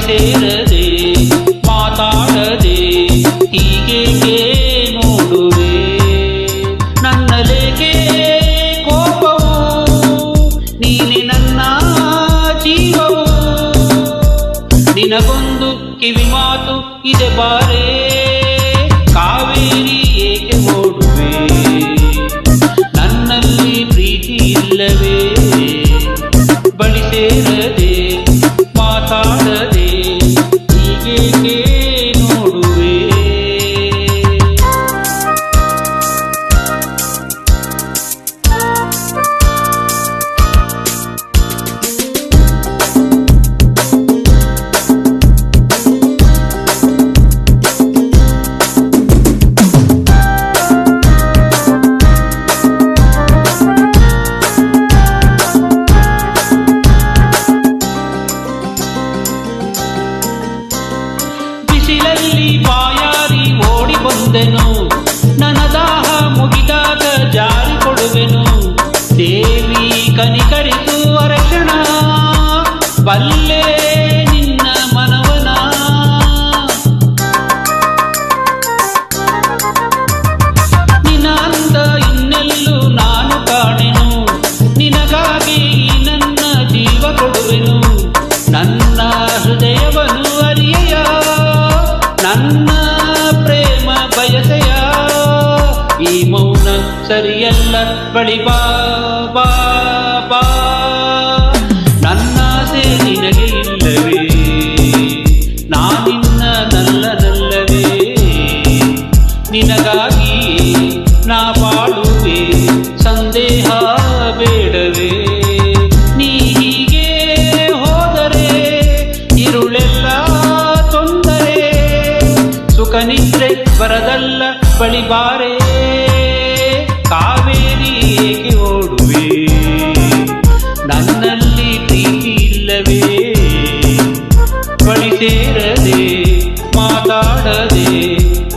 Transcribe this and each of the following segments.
ಸೇರದೆ ಮಾತಾಡದೆ ಹೀಗೇಕೆ ನೋಡುವೆ ನನ್ನಲೇಕೆ ಕೋಪವು ನೀನೆ ನನ್ನ ಜೀವವು ನಿನಗೊಂದು ಕಿವಿ ಮಾತು ಇದೆ ಬಾರೆ ಕಾವೇರಿ ಏಕೆ ಓಡುವೆ ನನ್ನಲ್ಲಿ ಪ್ರೀತಿ ಇಲ್ಲವೇ ಬಳಿ ಸೇರದೆ ಮಾತಾಡದೆ ಹೀಗೇಕೆ ನೋಡುವೆ ಬಿಸಿಲಲ್ಲಿ ಬಾಯಾರಿ ಓಡಿ ಬಂದೆನು ನನ್ನ ದಾಹ ಮುಗಿದಾಗ ಜಾರಿ ಕೊಡುವೆನು ದೇವಿ ಕನಿಕರಿಸು ಅರಕ್ಷಣ ಬಲ್ಲೆ ನಿನ್ನ ಮನವನ ನಿನ್ನ ಅಂದ ಇನ್ನೆಲ್ಲೂ ನಾನು ಕಾಣೆನು ನಿನಗಾಗಿ ನನ್ನ ಜೀವ ಕೊಡುವೆನು ನನ್ನ ಹೃದಯವನ್ನು ಅರಿಯೆಯ ನನ್ನ ಪ್ರೇಮ ಬಯಸೆಯ ಈ ಮೌನ ಸರಿಯಲ್ಲ ಬಳಿ ಬಾ ಬಾ ಬಾ ನನ್ನಾಸೆ ನಿನಗೆ ಇಲ್ಲವೇ ನಾನಿನ್ನ ನಲ್ಲವೇ ನಿನಗಾಗಿ ನಾ ಬಾಳುವೆ ಸಂದೇಹ ಬೇಡವೇ ನೀ ಹೀಗೆ ಹೋದರೆ ಇರುಳೆಲ್ಲ ತೊಂದರೆ ಸುಖ ನಿದ್ರೆ ಬರದಲ್ಲ ಬಳಿ ಬಾರೆ ಕಾವೇರಿ ಏಕೆ ಓಡುವೆ ನನ್ನಲ್ಲಿ ಪ್ರೀತಿ ಇಲ್ಲವೇ ಬಳಿ ಸೇರದೆ ಮಾತಾಡದೆ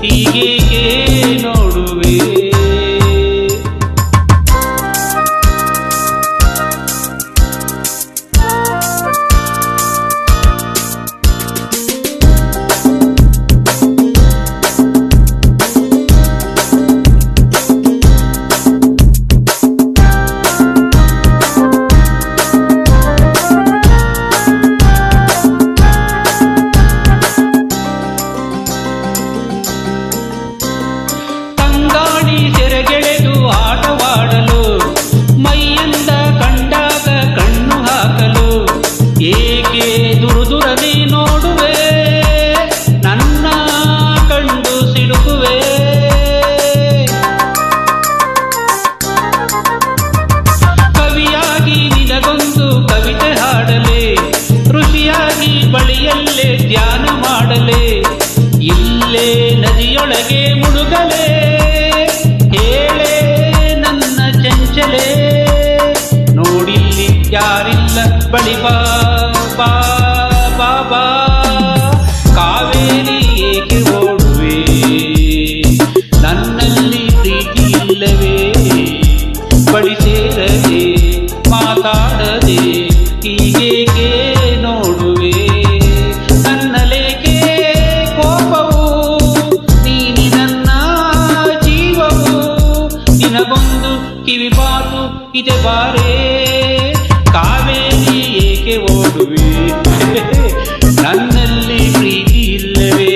ಹೀಗೇಕೆ ನೋಡುವೆ ಸೆರೆಗೆಳೆದು ಆಟವಾಡಲು ಮೈಯಂದ ಕಂಡಾಗ ಕಣ್ಣು ಹಾಕಲು ಏಕೆ ದುರುದುರದಿ ನೋಡುವೆ ನನ್ನ ಕಂಡು ಸಿಲುಕುವೆ ಕವಿಯಾಗಿ ನಿನಗೊಂದು ಕವಿತೆ ಹಾಡಲೆ ಋಷಿಯಾಗಿ ಬಳಿಯಲ್ಲೇ ಧ್ಯಾನ ಮಾಡಲೆ ಇಲ್ಲೇ ನದಿಯೊಳಗೆ ಮುಳುಗಲೆ ಹೇಳೆ ನನ್ನ ಚಂಚಲೆ ನೋಡಿಲ್ಲಿ ಯಾರಿಲ್ಲ ಬಳಿ ಬಾ ಬಾ ಬಾ ಬಾ ಕಾವೇರಿ ಏಕೆ ಓಡುವೆ ನನ್ನಲ್ಲಿ ಪ್ರೀತಿ ಇಲ್ಲವೇ ಬಳಿ ಸೇರದೆ ಮಾತಾಡದೆ ಹೀಗೇಕೆ ನೋಡುವೆ ನನ್ನಲೇಕೆ ಕೋಪವು ನೀನಿ ನನ್ನ ಜೀವವು ನಿನಗೊಂದು ಕಿವಿ ಮಾತು ಇದೆ ಬಾರೆ ಕಾವೇರಿ ಏಕೆ ಓಡುವೆ ನನ್ನಲ್ಲಿ ಪ್ರೀತಿ ಇಲ್ಲವೇ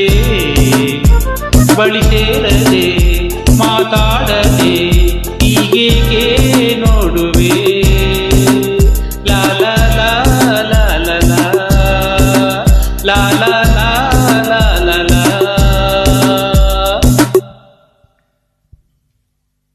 ಬಳಿ ಸೇರದೆ